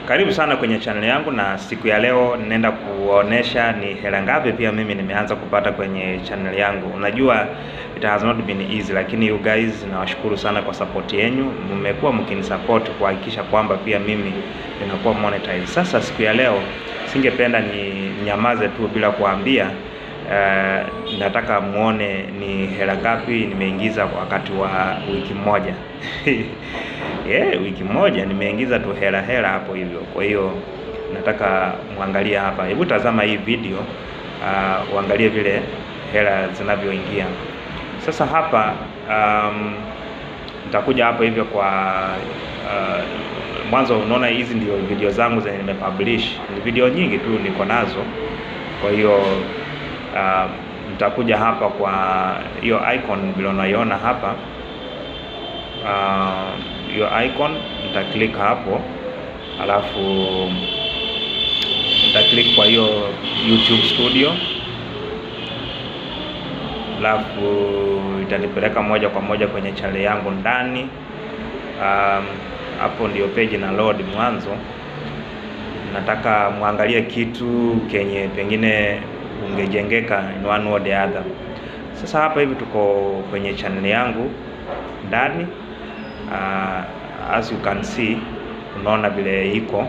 Karibu sana kwenye channel yangu, na siku ya leo ninaenda kuonesha ni hela ngapi pia mimi nimeanza kupata kwenye channel yangu. Unajua it has not been easy, lakini you guys nawashukuru sana kwa support yenu. Mmekuwa mkinisupport kuhakikisha kwamba pia mimi ninakuwa monetized. Sasa siku ya leo singependa ni nyamaze tu bila kuambia. Nataka muone ni hela ngapi nimeingiza kwa wakati wa wiki moja. Wiki moja nimeingiza tu hela hapo hivyo. Kwa hiyo nataka muangalie hapa. Hebu tazama hii video, uangalie vile hela zinavyoingia. Sasa hapa nitakuja hapa hivyo kwa mwanzo. Unaona hizi ndio video zangu zenye nimepublish. Ni video nyingi tu niko nazo. Kwa hiyo nitakuja hapa kwa hiyo icon vile unaiona hapa. Hiyo icon nitaklik hapo, alafu nitaklik kwa hiyo YouTube studio, alafu itanipeleka moja kwa moja kwenye channel yangu ndani. Hapo ndio page na load mwanzo. Nataka muangalie kitu kenye pengine ungejengeka in one or the other. Sasa hapa hivi tuko kwenye channel yangu ndani. As you can see, unaona vile iko.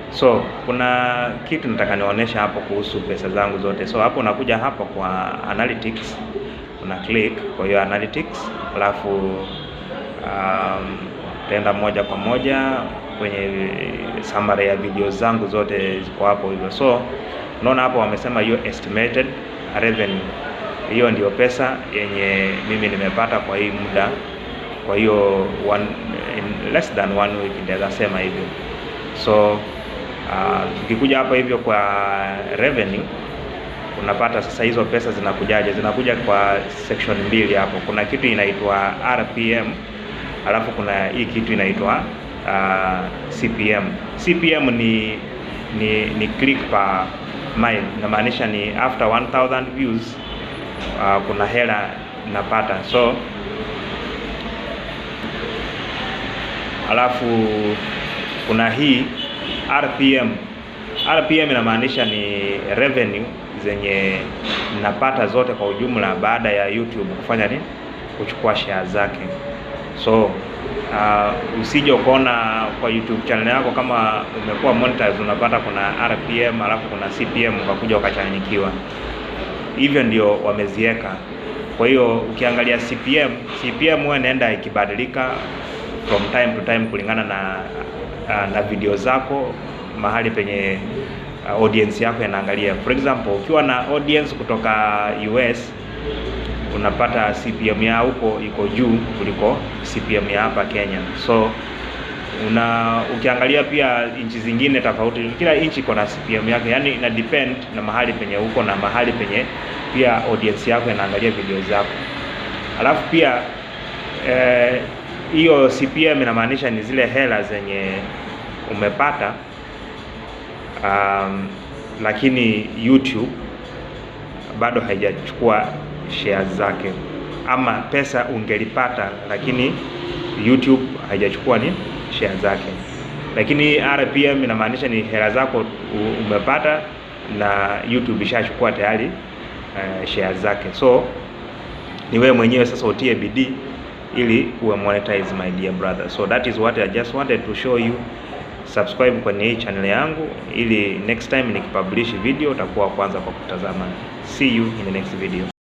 So kuna kitu nataka nionyesha hapo kuhusu pesa zangu zote. So hapo unakuja hapa kwa analytics, una click kwa hiyo analytics, alafu tenda moja kwa moja kwenye summary ya video zangu zote ziko hapo hivyo. So unaona hapo wamesema hiyo estimated revenue. Hiyo ndio pesa yenye mimi nimepata kwa hii muda. Kwa hiyo in less than 1 week ndio sema hivyo. So ukikuja hapa hivyo kwa revenue, unapata sasa hizo pesa zinakujaje. Zinakuja kwa section mbili hapo. Kuna kitu inaitwa RPM, alafu kuna hii kitu inaitwa CPM. CPM ni click per mile. Inamaanisha ni after 1000 views kuna hela napata. So alafu kuna hii RPM. RPM inamaanisha ni revenue zenye napata zote kwa ujumla baada ya YouTube kufanya nini, kuchukua share zake. So usije ukaona kwa YouTube channel yako kama umekuwa monetized unapata kuna RPM alafu kuna CPM ukakuja ukachanganyikiwa. Hivyo ndio wameziweka. Kwa hiyo ukiangalia CPM huwa inaenda ikibadilika from time to time kulingana na video zako, mahali penye audience yako inaangalia. For example, ukiwa na audience kutoka US unapata CPM ya huko iko juu kuliko CPM ya hapa Kenya. So ukiangalia pia nchi zingine tofauti, kila nchi iko na CPM yake, yani ina depend na mahali penye huko na mahali penye pia audience yako inaangalia video zako. Alafu pia hiyo CPM inamaanisha ni zile hela zenye umepata, lakini YouTube bado haijachukua share zake, ama pesa ungelipata lakini YouTube haijachukua ni share zake. Lakini RPM inamaanisha ni hela zako umepata na YouTube ishachukua tayari share zake. So ni wewe mwenyewe sasa utie bidii ili uwe monetize, my dear brother. So that is what I just wanted to show you. Subscribe kwenye hii channel yangu ili next time nikipublish video utakuwa kwanza kwa kutazama. See you in the next video.